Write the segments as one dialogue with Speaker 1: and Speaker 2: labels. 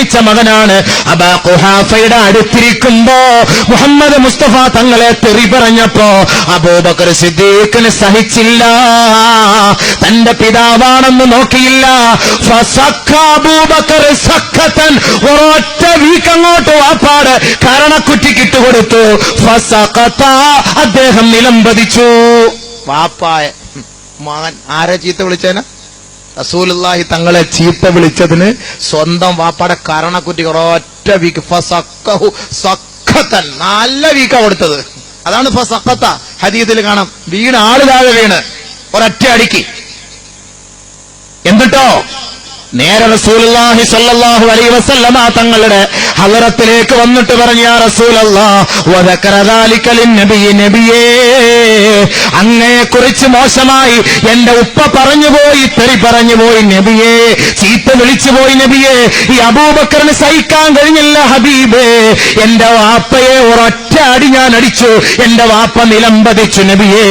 Speaker 1: ജനിച്ച മകനാണ്. അബൂ ഖുഹാഫയുടെ അടുത്തിരിക്കുമ്പോ മുഹമ്മദ് മുസ്തഫ തങ്ങളെ തെറി പറഞ്ഞപ്പോ അബൂബക്കർ സിദ്ദീഖിന് സഹിച്ചില്ല. തന്റെ പിതാവാണെന്ന് നോക്കിയില്ല. ഫസക്ക അബൂബക്കർ സഖതൻ, ഒരൊറ്റ വീക്കങ്ങോട്ട് വാപ്പാട് കരണക്കുറ്റിക്കിട്ട് കൊടുത്തു. ഫസഖത, അദ്ദേഹം നിലംപതിച്ചു. വാപ്പായ മകൻ ആരെ ചീത്ത വിളിച്ചേന? റസൂലുള്ളാഹി തങ്ങളെ ചീത്ത വിളിച്ചതിന് സ്വന്തം വാപ്പാടെ കരണക്കുറ്റി ഒരൊറ്റ വീക്ക്. ഫസഖഹു സഖതൻ, നല്ല വീക്ക കൊടുത്തത്. അതാണ് ഫസഖത. ഹദീസിൽ കാണാം, വീണ് ആള് താഴെ വീണ് ഒരൊറ്റ അടിക്ക്. എന്നിട്ടോ നേരെ റസൂലുള്ളാഹി സ്വല്ലല്ലാഹു അലൈഹി വസല്ലമ തങ്ങളുടെ ഹളറത്തിലേക്ക് വന്നിട്ട് പറഞ്ഞു, യാ റസൂലല്ലാഹ് വദക്കറ ദാലിക ലിന്നബിയ്യ, നബിയേ അങ്ങയെക്കുറിച്ച് മോശമായി എന്റെ ഉപ്പ പറഞ്ഞുപോയി, തെറി പറഞ്ഞുപോയി നബിയേ, ചീത്ത വിളിച്ചുപോയി നബിയേ. ഈ അബൂബക്കറിന് സഹിക്കാൻ കഴിഞ്ഞില്ല ഹബീബേ. എന്റെ വാപ്പയെ ഒരൊറ്റ അടി ഞാൻ അടിച്ചു, എന്റെ വാപ്പ നിലംപതിച്ചു നബിയേ.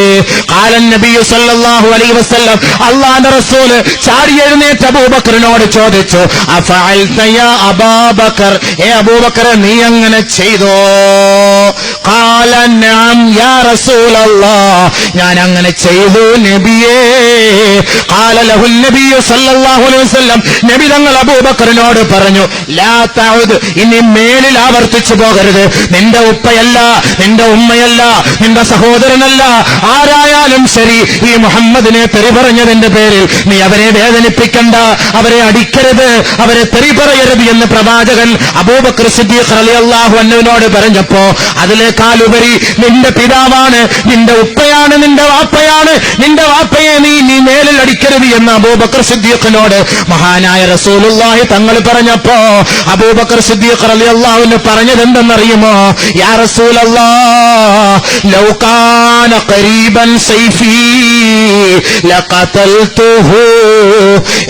Speaker 1: ഖാലൻ നബിയ്യു സ്വല്ലല്ലാഹു അലൈഹി വസല്ലം, അല്ലാഹുവിന്റെ റസൂല് ചാടി എഴുന്നേറ്റ് അബൂബക്കറിനോട് ചോദിച്ചു, അഫഅൽത യാ അബൂബക്കർ, ഏ അബൂബക്കർ നീ അങ്ങനെ ചെയ്തോ? ഖാല നഅം യാ റസൂലല്ലാഹ്, ഞാൻ അങ്ങനെ ചെയ്തു നബിയേ. ഖാല ലഹു നബിയ്യു സ്വല്ലല്ലാഹു അലൈഹി വസല്ലം, നബി തങ്ങൾ അബൂബക്കറിനോട് പറഞ്ഞു, ലാ തഉദ്, ഇനി മേലിൽ ആവർത്തിച്ചു പോകരുത്. നിന്റെ ഉപ്പയല്ല, നിന്റെ ഉമ്മയല്ല, നിന്റെ സഹോദരനല്ല, ആരായാലും ശരി, ഈ മുഹമ്മദിനെ തെറി പറഞ്ഞതിന്റെ പേരിൽ നീ അവരെ വേദനിപ്പിക്കണ്ട, അവരെ അടിക്കരുത്, അവരെ തെറി പറയരുത് എന്ന് പ്രവാചകൻ അബൂബക്കർ സിദ്ദീഖ് റളിയല്ലാഹു അൻഹുവിനോട് പറഞ്ഞപ്പോ അതിലേക്കാളുപരി നിന്റെ പിതാവാണ്, നിന്റെ ഉപ്പയാണ്, നിന്റെ വാപ്പയാണ്, നിന്റെ വാപ്പയെ നീ മേലിൽ അടിക്കരുത് എന്ന് അബൂബക്കർ സിദ്ദീഖിനോട് മഹാനായ റസൂലുള്ളാഹി തങ്ങൾ പറഞ്ഞപ്പോ അബൂബക്കർ സിദ്ദീഖ് റളിയല്ലാഹു അൻഹു പറഞ്ഞത് എന്തെന്നറിയുമോ? യാ റസൂലല്ലാഹ് ലൗ കാന ഖരീബൻ സൈഫി ലഖതൽതുഹു,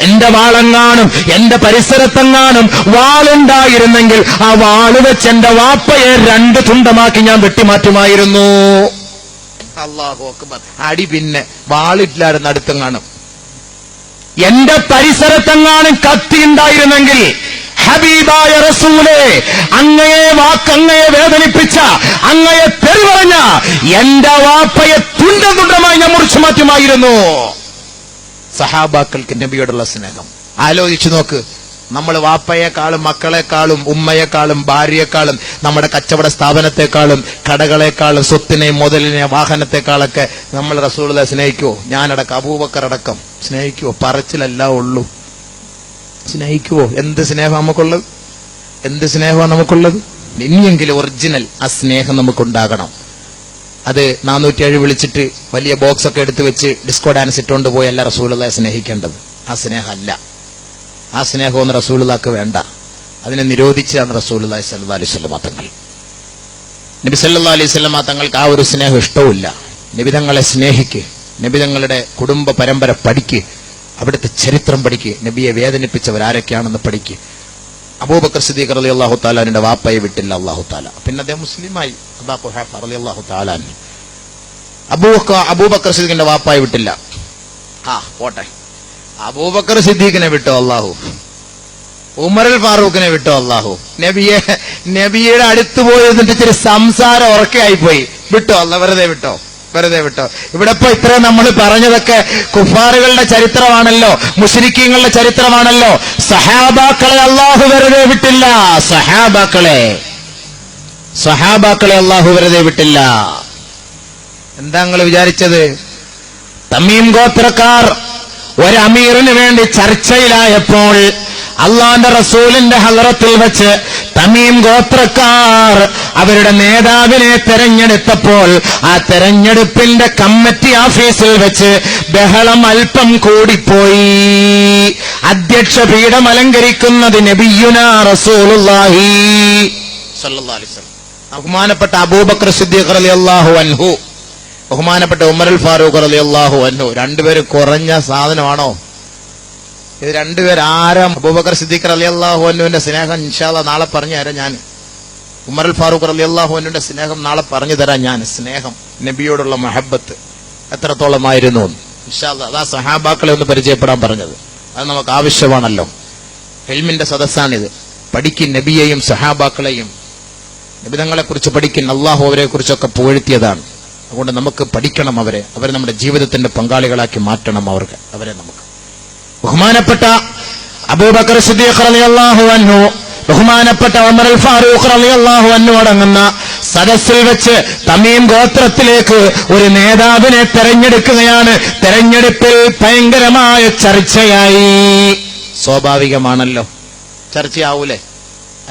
Speaker 1: എന്റെ വാളെങ്ങാനും എന്റെ പരിസരത്തെങ്ങാനും വാളുണ്ടായിരുന്നെങ്കിൽ ആ വാള് വെച്ച് എന്റെ വാപ്പയെ 2 തുണ്ടമാക്കി ഞാൻ വെട്ടിമാറ്റുമായിരുന്നു. അല്ലാഹു അക്ബർ. അടി പിന്നെ വാളില്ലായിരുന്നു അടുത്തെങ്ങാനും. എന്റെ പരിസരത്തെങ്ങാനും കത്തി ഉണ്ടായിരുന്നെങ്കിൽ ഹബീബായ റസൂലേ, അങ്ങയെ വേദനിപ്പിച്ച, അങ്ങയെ തെറി പറഞ്ഞ എന്റെ വാപ്പയെ തുണ്ടമായി ഞാൻ മുറിച്ചു മാറ്റുമായിരുന്നു. സഹാബാക്കൾക്ക് നബിയോടുള്ള സ്നേഹം ആലോചിച്ചു നോക്ക്. നമ്മൾ വാപ്പയെക്കാളും മക്കളെക്കാളും ഉമ്മയെക്കാളും ഭാര്യയെക്കാളും നമ്മുടെ കച്ചവട സ്ഥാപനത്തെക്കാളും കടകളെക്കാളും സ്വത്തിനെയും മുതലിനെ വാഹനത്തെക്കാളൊക്കെ നമ്മൾ റസൂലുള്ളാഹിയെ സ്നേഹിക്കുവോ? ഞാനടക്കം, അബൂബക്കർ അടക്കം സ്നേഹിക്കുവോ? പറച്ചിലല്ല ഉള്ളൂ. സ്നേഹിക്കുവോ? എന്ത് സ്നേഹം നമുക്കുള്ളത്, എന്ത് സ്നേഹമാണ് നമുക്കുള്ളത്? ഇനിയെങ്കിലും ഒറിജിനൽ ആ സ്നേഹം നമുക്കുണ്ടാകണം. അത് 407 വിളിച്ചിട്ട് വലിയ ബോക്സ് ഒക്കെ എടുത്തു വെച്ച് ഡിസ്കോ ഡാൻസ് ഇട്ടുകൊണ്ട് പോയല്ല റസൂലുള്ളാഹിയെ സ്നേഹിക്കേണ്ടത്. ആ സ്നേഹമല്ല, ആ സ്നേഹമൊന്നും റസൂലുള്ളാഹിക്ക് വേണ്ട. അതിനെ നിരോധിച്ചാണ് റസൂലുള്ളാഹി സ്വല്ലല്ലാഹു അലൈഹി വസല്ലം തങ്ങൾ. നബി സല്ലല്ലാഹു അലൈഹി വസല്ലം തങ്ങൾക്ക് ആ ഒരു സ്നേഹം ഇഷ്ടവുമില്ല. നബി തങ്ങളെ സ്നേഹിക്ക്, നബി തങ്ങളുടെ കുടുംബ പരമ്പര പഠിക്ക്, അവിടുത്തെ ചരിത്രം പഠിക്ക്, നബിയെ വേദനിപ്പിച്ചവരാരൊക്കെയാണെന്ന് പഠിക്ക്. അബൂബക്കർ സിദ്ദീഖ് റളിയല്ലാഹു തആല അൻഹുവിന്റെ വാപ്പയെ വിട്ടില്ല അല്ലാഹു തആല. പിന്നെ അദ്ദേഹം മുസ്ലിമായി. അബൂ ഖുഹാഫ റളിയല്ലാഹു തആല അൻഹു അബൂബക്കർ സിദ്ദീഖിന്റെ വാപ്പയെ വിട്ടില്ല. പോട്ടെ, അബൂബക്കർ സിദ്ദീഖിനെ വിട്ടോ അല്ലാഹു, ഉമറുൽ ഫാറൂഖിനെ വിട്ടോ അല്ലാഹു, നബിയുടെ അടുത്ത് പോയി എന്നിട്ട് ഇച്ചിരി സംസാരം ഉറക്കെയായി പോയി, വിട്ടോ അല്ല, വെറുതെ വിട്ടോ. ഇവിടെ ഇപ്പൊ ഇത്രയും നമ്മൾ പറഞ്ഞതൊക്കെ കുഫാറുകളുടെ ചരിത്രമാണല്ലോ, മുശ്രിക്കീങ്ങളുടെ ചരിത്രമാണല്ലോ. സഹാബാക്കളെ അല്ലാഹു വെറുതെ വിട്ടില്ല. സഹാബാക്കളെ അല്ലാഹു വെറുതെ വിട്ടില്ല. എന്താ നിങ്ങൾ വിചാരിച്ചത്? തമീം ഗോത്രക്കാർ ഒരു അമീറിന് വേണ്ടി ചർച്ചയിലായപ്പോൾ അള്ളാന്റെ റസൂലിന്റെ ഹളറത്തിൽ വെച്ച് തമീം ഗോത്രക്കാർ അവരുടെ നേതാവിനെ തെരഞ്ഞെടുത്തപ്പോൾ ആ തെരഞ്ഞെടുപ്പിന്റെ കമ്മിറ്റി ഓഫീസിൽ വെച്ച് ബഹളം അല്പം കൂടിപ്പോയി. അധ്യക്ഷ പീഠം അലങ്കരിക്കുന്നത് നബിയുനാ റസൂലുള്ളാഹി സ്വല്ലല്ലാഹു അലൈഹി വസല്ലം, ബഹുമാനപ്പെട്ട അബൂബക്കർ സിദ്ദീഖ് റളിയല്ലാഹു അൻഹു, ബഹുമാനപ്പെട്ട ഉമറുൽ ഫാറൂഖ് റളിയല്ലാഹു അൻഹു. രണ്ടുപേരും കുറഞ്ഞ സാധനമാണോ? ഇത് രണ്ടുപേരും ആരാ? അബൂബക്കർ സിദ്ദീഖ് റളിയല്ലാഹു അൻഹുവിന്റെ സ്നേഹം ഇൻഷാ അല്ലാഹ് നാളെ പറഞ്ഞു തരാം ഞാൻ. ഉമറുൽ ഫാറൂഖ് റളിയല്ലാഹു അൻഹുവിന്റെ സ്നേഹം നാളെ പറഞ്ഞു തരാം ഞാൻ. സ്നേഹം, നബിയോടുള്ള മഹബത്ത് എത്രത്തോളമായിരുന്നു ഇൻഷാ അല്ലാഹ്. അതാ സഹാബാക്കളെ ഒന്ന് പരിചയപ്പെടാൻ പറഞ്ഞത്. അത് നമുക്ക് ആവശ്യമാണല്ലോ. ഇൽമിന്റെ സദസ്സാണിത്. പഠിക്കും നബിയെയും സഹാബാക്കളെയും, നബിതങ്ങളെ കുറിച്ച് പഠിക്കും. അള്ളാഹു അവരെ കുറിച്ചൊക്കെ പുകഴ്ത്തിയതാണ്. അതുകൊണ്ട് നമുക്ക് പഠിക്കണം അവരെ നമ്മുടെ ജീവിതത്തിന്റെ പങ്കാളികളാക്കി മാറ്റണം അവരെ നമുക്ക്. ബഹുമാനപ്പെട്ട അബൂബക്കർ സിദ്ദീഖ് റളിയല്ലാഹു അൻഹു, ബഹുമാനപ്പെട്ട ഉമർ അൽ ഫാറൂഖ് റളിയല്ലാഹു അൻഹു അടങ്ങുന്ന സദസ്സിൽ വെച്ച് തമീം ഗോത്രത്തിലേക്ക് ഒരു നേതാവിനെ തെരഞ്ഞെടുക്കുകയാണ്. തെരഞ്ഞെടുപ്പിൽ ഭയങ്കരമായ ചർച്ചയായി. സ്വാഭാവികമാണല്ലോ, ചർച്ചയാവൂലേ?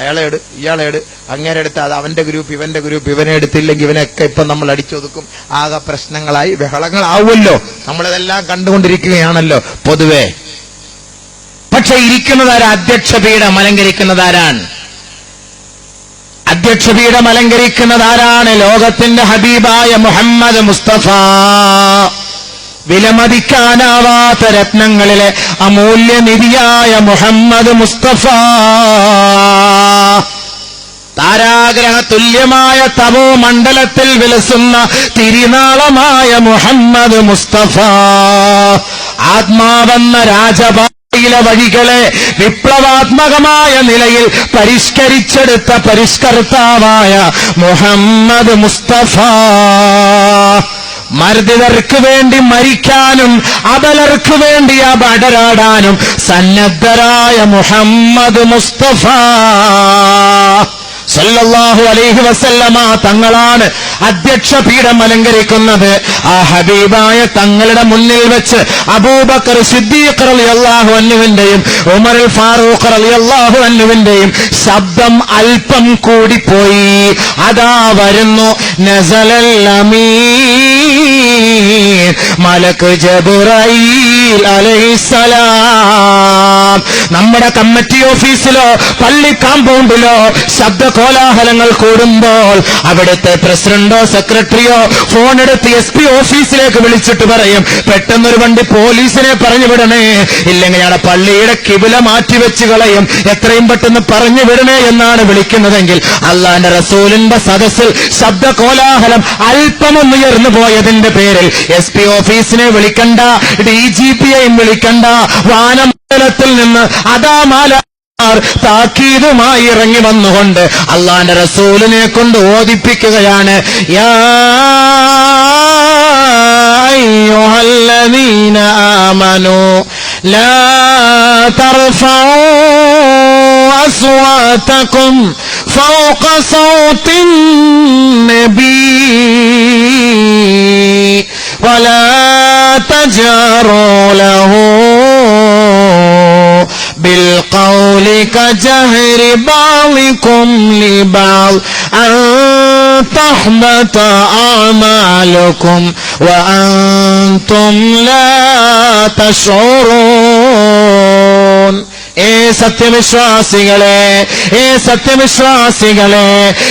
Speaker 1: അയാളെ ഇയാളെ അങ്ങേരെ എടുത്ത് അത് അവന്റെ ഗ്രൂപ്പ് ഇവന്റെ ഗ്രൂപ്പ്, ഇവനെ എടുത്തില്ലെങ്കിൽ ഇവനൊക്കെ ഇപ്പൊ നമ്മൾ അടിച്ചൊതുക്കും, ആകെ പ്രശ്നങ്ങളായി ബഹളങ്ങളാവുമല്ലോ. നമ്മളിതെല്ലാം കണ്ടുകൊണ്ടിരിക്കുകയാണല്ലോ പൊതുവെ. പക്ഷെ ഇരിക്കുന്നതാരാ? അധ്യക്ഷപീഠം അലങ്കരിക്കുന്നതാരാണ്? അധ്യക്ഷപീഠം അലങ്കരിക്കുന്നതാരാണ്? ലോകത്തിന്റെ ഹബീബായ മുഹമ്മദ് മുസ്തഫ. വിലമതിക്കാനാവാത്ത രത്നങ്ങളിലെ അമൂല്യനിധിയായ മുഹമ്മദ് മുസ്തഫ. താരാഗ്രഹ തുല്യമായ തമോ മണ്ഡലത്തിൽ വിലസുന്ന തിരുനാളമായ മുഹമ്മദ് മുസ്തഫ. ആത്മാവെന്ന രാജപാതയിലെ വഴികളെ വിപ്ലവാത്മകമായ നിലയിൽ പരിഷ്കരിച്ചെടുത്ത പരിഷ്കർത്താവായ മുഹമ്മദ് മുസ്തഫ. മർദ്ദിതർക്ക് വേണ്ടി മരിക്കാനും അബലർക്ക് വേണ്ടി അപടരാടാനും സന്നദ്ധരായ മുഹമ്മദ് മുസ്തഫ സല്ലല്ലാഹു അലൈഹി വസല്ലമ തങ്ങളാണ് അധ്യക്ഷപീഠം അലങ്കരിക്കുന്നത്. ആ ഹബീബായ തങ്ങളുടെ മുന്നിൽ വെച്ച് അബൂബക്കർ സിദ്ദീഖ് റളിയല്ലാഹു അൻഹുവിന്റെയും ഉമർ അൽ ഫാറൂഖ് റളിയല്ലാഹു അൻഹുവിന്റെയും ശബ്ദം അല്പം കൂടിപ്പോയി. അതാ വരുന്നു നസലൽ അമീൻ മലക്ക് ജിബ്രീൽ അലൈഹിസ്സലാം. നമ്മുടെ കമ്മിറ്റി ഓഫീസിലോ പള്ളി കാമ്പൗണ്ടിലോ ശബ്ദ കോലാഹലങ്ങൾ കൂടുമ്പോൾ അവിടുത്തെ പ്രസിഡന്റോ സെക്രട്ടറിയോ ഫോൺ എടുത്ത് SP ഓഫീസിലേക്ക് വിളിച്ചിട്ട് പറയും, പെട്ടെന്നൊരു വണ്ടി പോലീസിനെ പറഞ്ഞു വിടണേ, ഇല്ലെങ്കിൽ ഞങ്ങളുടെ പള്ളിയുടെ കിബില മാറ്റിവെച്ച് കളയും, എത്രയും പെട്ടെന്ന് പറഞ്ഞു വിടണേ എന്നാണ് വിളിക്കുന്നതെങ്കിൽ അള്ളാന്റെ റസൂലിന്റെ സദസ്സിൽ ശബ്ദ കോലാഹലം അല്പമൊന്ന് ഉയർന്നു പോയതിന്റെ പേരിൽ SP ഓഫീസിനെ വിളിക്കണ്ട, DGPയെയും വിളിക്കണ്ട, വാനമണ്ഡലത്തിൽ നിന്ന് അതാമാല താക്കീതുമായി ഇറങ്ങി വന്നുകൊണ്ട് അള്ളാന്റെ റസൂലിനെ കൊണ്ട് ഓദിപ്പിക്കുകയാണ്. യാ അയ്യുഹല്ലദീന ആമനൂ ലാ തർഫഉ അസ്വാതകും ഫൗഖ സൗത്തിൻ നബി വലാ തജാറൂ ലഹു بالقول كجهر بعضكم لبعض أن تحبط أعمالكم وأنتم لا تشعرون. സത്യവിശ്വാസികളെ,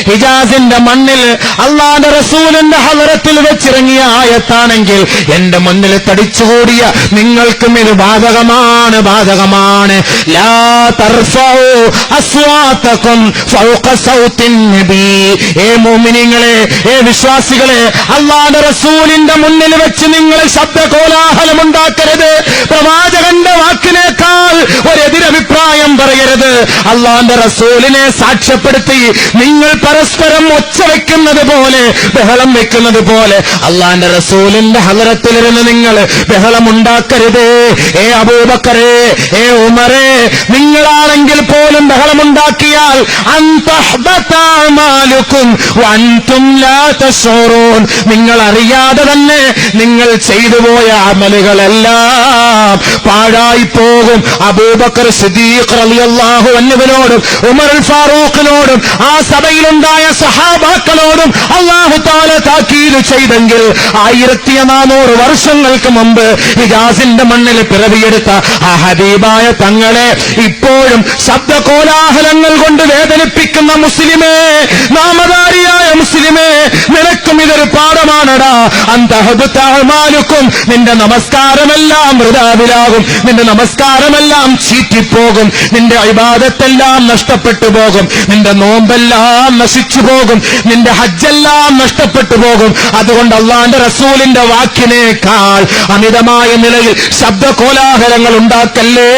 Speaker 1: ഹിജാസിന്റെ മണ്ണിൽ അള്ളാന്റെ റസൂലിന്റെ ഹളറത്തിൽ വെച്ചിറങ്ങിയ ആയത്താണെങ്കിൽ എന്റെ മുന്നിൽ തടിച്ചുകൂടിയ നിങ്ങൾക്കും ഇത് ബാധകമാണ്. ലാ തർഫഉ അസ്വാതകും ഫൗഖ സൗത്തിൻ നബി. മുഅ്മിനീങ്ങളെ, വിശ്വാസികളെ, അള്ളാന്റെ റസൂലിന്റെ മുന്നിൽ വെച്ച് നിങ്ങൾ ശബ്ദ കോലാഹലം ഉണ്ടാക്കരുത്. പ്രവാചകന്റെ വാക്കിനേക്കാൾ ഒരെതിരഭിപ്രായം പറയരുത്. അള്ളാന്റെ റസൂലിനെ സാക്ഷ്യപ്പെടുത്തി നിങ്ങൾ പരസ്പരം ഒച്ച വെക്കുന്നത് പോലെ, ബഹളം വെക്കുന്നത് പോലെ അള്ളാന്റെ റസൂലിന്റെ ഹളറത്തിലിരുന്ന് നിങ്ങൾ ബഹളം ഉണ്ടാക്കരുത്. അബൂബക്കറേ, ഉമറേ, നിങ്ങളാണെങ്കിൽ പോലും ബഹളമുണ്ടാക്കിയാൽ നിങ്ങൾ അറിയാതെ തന്നെ നിങ്ങൾ ചെയ്തുപോയ അമലുകളെല്ലാം പാഴായി പോകും. അബൂബക്കർ സിദ്ദീഖ് റളിയല്ലാഹു അൻഹുവിനോടും ഉമർ അൽ ഫാറൂഖിനോടും ആ സഭയിലുണ്ടായ സഹാബാക്കളോടും അല്ലാഹു തആല താക്കീത് ചെയ്തെങ്കിൽ 1400 വർഷങ്ങൾക്ക് മുമ്പ് ഹിജാസിന്റെ മണ്ണിൽ പിറവിയെടുത്ത ആ ഹബീബായ തങ്ങളെ ഇപ്പോഴും ശബ്ദ കോലാഹലങ്ങൾ കൊണ്ട് വേദനിപ്പിക്കുന്ന മുസ്ലിമേ, നാമധാരിയായ മുസ്ലിമേ, നിനക്കും ഇതൊരു പാഠമാണടാ. അന്തഹബുത്താമാലുക്കും, നിന്റെ നമസ്കാരമെല്ലാം വൃഥാവിലാകും, നിന്റെ നമസ്കാരമെല്ലാം ചീറ്റിപ്പോകും, നിന്റെ ഇബാദത്തെല്ലാം നഷ്ടപ്പെട്ടു പോകും, നിന്റെ നോമ്പെല്ലാം നശിച്ചു പോകും, നിന്റെ ഹജ്ജെല്ലാം നഷ്ടപ്പെട്ടു പോകും. അതുകൊണ്ട് അള്ളാന്റെ റസൂലിന്റെ വാക്കിനേക്കാൾ അമിതമായ നിലയിൽ ശബ്ദ കോലാഹലങ്ങൾ ഉണ്ടാക്കല്ലേ.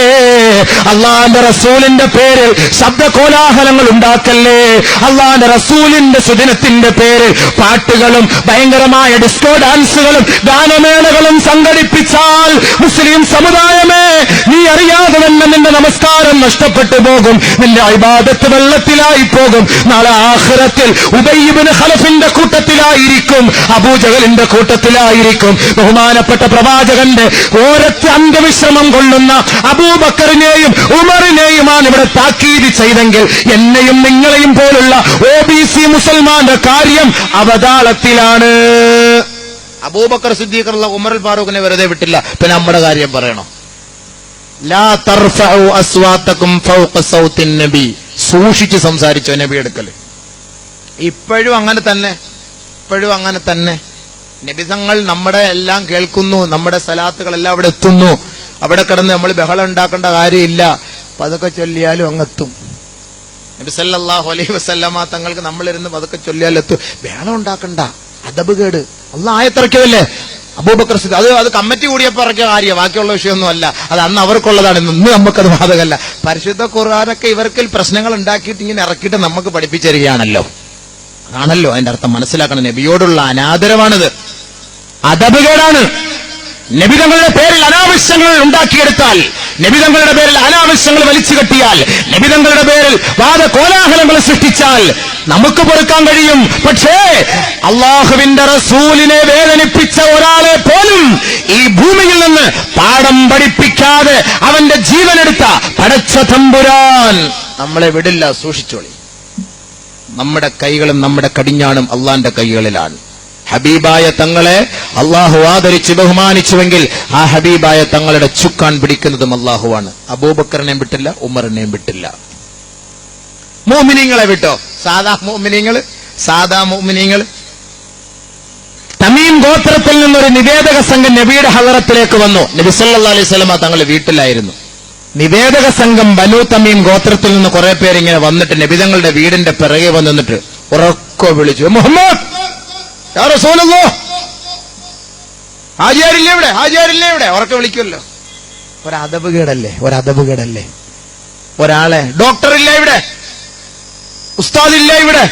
Speaker 1: അള്ളാന്റെ റസൂലിന്റെ പേരിൽ ശബ്ദകോലാഹലങ്ങൾ ഉണ്ടാക്കല്ലേ. അള്ളാന്റെ റസൂലിന്റെ സുദിനത്തിന്റെ പേരിൽ പാട്ടുകളും ഭയങ്കരമായ ഡിസ്കോ ഡാൻസുകളും ഗാനമേളകളും സംഘടിപ്പിച്ചാൽ മുസ്ലിം സമുദായമേ, നീ അറിയാതെ തന്നെ നിന്റെ നമസ്കാരം നഷ്ടപ്പെട്ടു പോകും, നിന്റെ ഇബാദത്ത് വെള്ളത്തിലായി പോകും. നാളെ ആഖിറത്തിൽ ഉബയ്യ് ഇബ്നു ഖലഫിന്റെ കൂട്ടത്തിലായിരിക്കും, അബൂജഹലിന്റെ കൂട്ടത്തിലായിരിക്കും. ബഹുമാനപ്പെട്ട പ്രവാചകന്റെ ഓരത്ത് അന്ത്യവിശ്രമം കൊള്ളുന്ന അബൂബക്കറിനെയും ഉമറിനെയുമാണ് ഇവിടെ താക്കീത് ചെയ്തെങ്കിൽ എന്നെയും നിങ്ങളെയും പോലുള്ള OBC മുസൽമാന്റെ കാര്യം അവതാളത്തിലാണ്. അബൂബക്കർ സിദ്ദീഖ് റളിയല്ലാഹു ഉമർ ഫാറൂഖിനെ വെറുതെ വിട്ടില്ല, പിന്നെ നമ്മുടെ കാര്യം പറയണോ? ലാ തർഫഉ അസ്വാതകും ഫൗഖ സൗത്തിൻ നബി. സൂക്ഷിച്ച് സംസാരിച്ചോ നബി എടുക്കല്. ഇപ്പോഴും അങ്ങനെ തന്നെ നബിതങ്ങൾ നമ്മുടെ എല്ലാം കേൾക്കുന്നു, നമ്മുടെ സലാത്തുകളെല്ലാം അവിടെ എത്തുന്നു. അവിടെ കിടന്ന് നമ്മൾ ബഹളം ഉണ്ടാക്കേണ്ട കാര്യമില്ല, പതുക്കെ ചൊല്ലിയാലും അങ്ങെത്തും. നബി സല്ലല്ലാഹു അലൈഹി വസല്ലമ തങ്ങൾക്ക് നമ്മളിരുന്ന് പതുക്കെ ചൊല്ലിയാലും എത്തും. ബഹളം ഉണ്ടാക്കണ്ട, അദബ് കേട്. അള്ളാഹ് ആയത്തിറക്കിയതല്ലേ അബൂബക്കർ സിദ്ദീഖ്. അത് കമ്മിറ്റി കൂടിയപ്പോൾ ഇറക്കിയ കാര്യം, ബാക്കിയുള്ള വിഷയമൊന്നും അല്ല. അത് അന്ന് അവർക്കുള്ളതാണ്, ഇന്ന് നമുക്കത് ബാധകമല്ല. പരിശുദ്ധ ഖുർആനൊക്കെ ഇവർക്കിൽ പ്രശ്നങ്ങൾ ഉണ്ടാക്കിയിട്ട് ഇങ്ങനെ ഇറക്കിയിട്ട് നമുക്ക് പഠിപ്പിച്ചു തരികയാണല്ലോ. അതാണല്ലോ അതിന്റെ അർത്ഥം. മനസ്സിലാക്കണം, നബിയോടുള്ള അനാദരവാണിത്, അദബുകേടാണ്. നബിതങ്ങളുടെ പേരിൽ അനാവശ്യങ്ങൾ ഉണ്ടാക്കിയെടുത്താൽ, നബിതങ്ങളുടെ പേരിൽ അനാവശ്യങ്ങൾ വലിച്ചു കെട്ടിയാൽ, നബിതങ്ങളുടെ പേരിൽ വാദകോലാഹലങ്ങൾ സൃഷ്ടിച്ചാൽ നമുക്ക് പൊറുക്കാൻ കഴിയും. പക്ഷേ അള്ളാഹുവിന്റെ റസൂലിനെ വേദനിപ്പിച്ച ഒരാളെ പോലും ഈ ഭൂമിയിൽ നിന്ന് പാഠം പഠിപ്പിക്കാതെ അവന്റെ ജീവനെടുത്ത പടച്ച തമ്പുരാൻ നമ്മളെ വിടില്ല. സൂക്ഷിച്ചോളി. നമ്മുടെ കൈകളും നമ്മുടെ കടിഞ്ഞാണും അള്ളാന്റെ കൈകളിലാണ്. ഹബീബായ തങ്ങളെ അള്ളാഹു ആദരിച്ച് ബഹുമാനിച്ചുവെങ്കിൽ ആ ഹബീബായ തങ്ങളുടെ ചുക്കാൻ പിടിക്കുന്നതും അള്ളാഹുവാണ്. അബൂബക്കറിനെയും വിട്ടില്ല, ഉമറിനെയും വിട്ടില്ല. മുഅ്മിനീങ്ങളെ വിട്ടോ? സാധാ മുഅ്മിനീങ്ങൾ. തമീം ഗോത്രത്തിൽ നിന്നൊരു നിവേദക സംഘം നബിയുടെ ഹളറത്തിലേക്ക് വന്നു. നബി സല്ലല്ലാഹു അലൈഹി വസല്ലം തങ്ങളുടെ വീട്ടിലായിരുന്നു. നിവേദക സംഘം ബനൂ തമീം ഗോത്രത്തിൽ നിന്ന് കുറെ പേരിങ്ങനെ വന്നിട്ട് നബിതങ്ങളുടെ വീടിന്റെ പിറകെ വന്നിട്ട് ഉറക്കെ വിളിച്ചു, മുഹമ്മദ് യാ റസൂലല്ലാഹ്, ഹാജിയാരില്ലേ ഇവിടെ? ഉറക്കെ വിളിക്കുമല്ലോ. ഒരദബുകേടല്ലേ? ഒരാളെ ഡോക്ടറില്ല ഇവിടെ, ഉസ്താദില്ല ഇവിടെ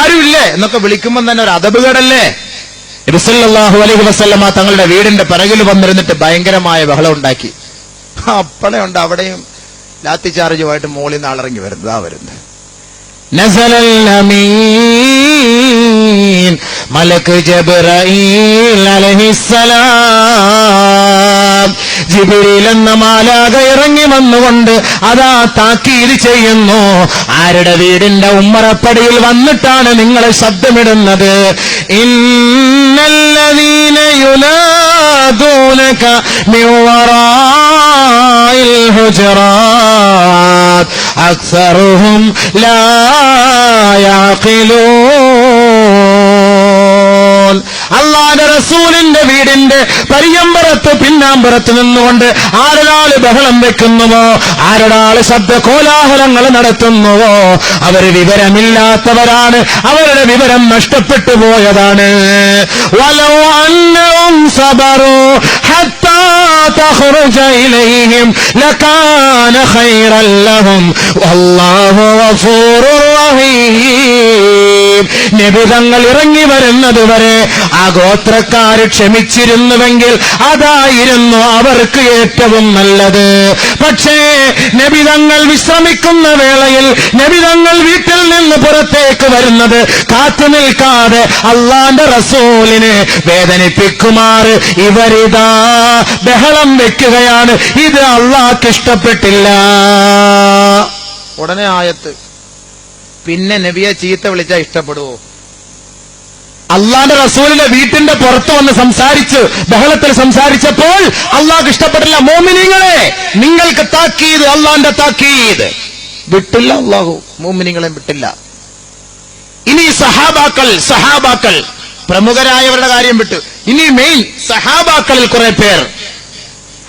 Speaker 1: ആരുമില്ലേ എന്നൊക്കെ വിളിക്കുമ്പോൾ തന്നെ ഒരു അദബുകേടല്ലേ? നബി സല്ലല്ലാഹു അലൈഹി വസല്ലമ തങ്ങളുടെ വീടിന്റെ പിറകിൽ വന്നിരുന്നിട്ട് ഭയങ്കരമായ ബഹളം ഉണ്ടാക്കി. അപ്പളേ ഉണ്ട് അവിടെയും ലാത്തി ചാർജുമായിട്ട് മോളിൽ നിന്ന് ആളിറങ്ങി വരുന്നത്. നസലൽ അമീൻ മലക്ക് ജിബ്രീൽ അലൈഹിസ്സലാം. ജിബ്രീൽ എന്ന മാലാഖ ഇറങ്ങി വന്നുകൊണ്ട് അതാ താക്കീത് ചെയ്യുന്നു. ആരുടെ വീടിന്റെ ഉമ്മറപ്പടിയിൽ വന്നിട്ടാണ് നിങ്ങൾ ശബ്ദമിടുന്നത്? ഇന്നല്ലദീന യുനാദൂനക മിൻ വറാഇൽ ഹുജറാത്ത് അക്സറുഹും ലാ യഅഖിലൂൻ. അല്ലാഹുവിന്റെ റസൂലിന്റെ വീടിന്റെ പരിയമ്പറത്ത് പിന്നാമ്പറത്ത് നിന്നുകൊണ്ട് ആരൊരാള് ബഹളം വെക്കുന്നുവോ, ആരൊരാള് ശബ്ദ കോലാഹലങ്ങൾ നടത്തുന്നുവോ അവർ വിവരമില്ലാത്തവരാണ്, അവരുടെ വിവരം നഷ്ടപ്പെട്ടു പോയതാണ്. വലൗ അന്നഹും സബറു ഹത്താ തഖ്റുജ ഇലൈഹിം ലകാന ഖൈറൻ ലഹും വല്ലാഹു ഗഫൂറുർ റഹീം. നബിതങ്ങൾ ഇറങ്ങി വരുന്നത് വരെ ആ ഗോത്രക്കാര് ക്ഷമിച്ചിരുന്നുവെങ്കിൽ അതായിരുന്നു അവർക്ക് ഏറ്റവും നല്ലത്. പക്ഷേ നബിതങ്ങൾ വിശ്രമിക്കുന്ന വേളയിൽ, നബിതങ്ങൾ വീട്ടിൽ നിന്ന് പുറത്തേക്ക് വരുന്നത് കാത്തു നിൽക്കാതെ അള്ളാന്റെ റസൂലിനെ വേദനിപ്പിക്കുമാറ് ഇവരിതാ ബഹളം വെക്കുകയാണ്. ഇത് അള്ളാഹ്ക്ക് ഇഷ്ടപ്പെട്ടില്ല. ഉടനെ ആയത്ത്, പിന്നെ നബിയെ ചീത്ത വിളിച്ചാൽ ഇഷ്ടപ്പെടുവോ? അള്ളാന്റെ റസൂലിന്റെ വീട്ടിന്റെ പുറത്ത് വന്ന് സംസാരിച്ച് ബഹളത്തിൽ സംസാരിച്ചപ്പോൾ അള്ളാഹ്ക്ക് ഇഷ്ടപ്പെട്ടില്ല. മോമിനീങ്ങളെ, നിങ്ങൾക്ക് താക്കീത്, അള്ളാന്റെ താക്കീത് വിട്ടില്ല. അള്ളാഹു മോമിനീങ്ങളെയും വിട്ടില്ല. ഇനി സഹാബാക്കൾ പ്രമുഖരായവരുടെ കാര്യം വിട്ടു. ഇനി മെയിൻ സഹാബാക്കളിൽ കുറെ പേർ,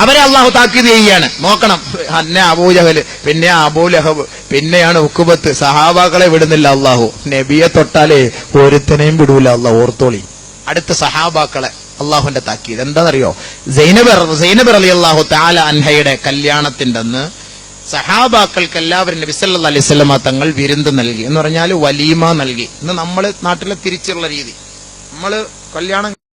Speaker 1: അവരെ അള്ളാഹു താക്കീത് ചെയ്യുകയാണ്. നോക്കണം, അന്നെ അബൂജഹൽ, പിന്നെ അബൂലഹബ്, പിന്നെയാണ് ഉക്കുബത്ത്. സഹാബാക്കളെ വിടുന്നില്ല അള്ളാഹു. നബിയെ തൊട്ടാലേ ഒരുത്തനെയും വിടൂല അള്ളാഹു. ഓർത്തോളി. അടുത്ത സഹാബാക്കളെ അള്ളാഹുവിന്റെ താക്കീത് എന്താണെന്നറിയോ? സൈനബ് റളിയല്ലാഹു തആല അൻഹയുടെ കല്യാണത്തിന്റെ അന്ന് സഹാബാക്കൾക്ക് എല്ലാവരും നബി സല്ലല്ലാഹു അലൈഹി വസല്ലമ തങ്ങൾ വിരുന്ന് നൽകി എന്ന് പറഞ്ഞാൽ വലീമ നൽകി. ഇന്ന് നമ്മള് നാട്ടിലെ തിരിച്ചുള്ള രീതി, നമ്മള് കല്യാണം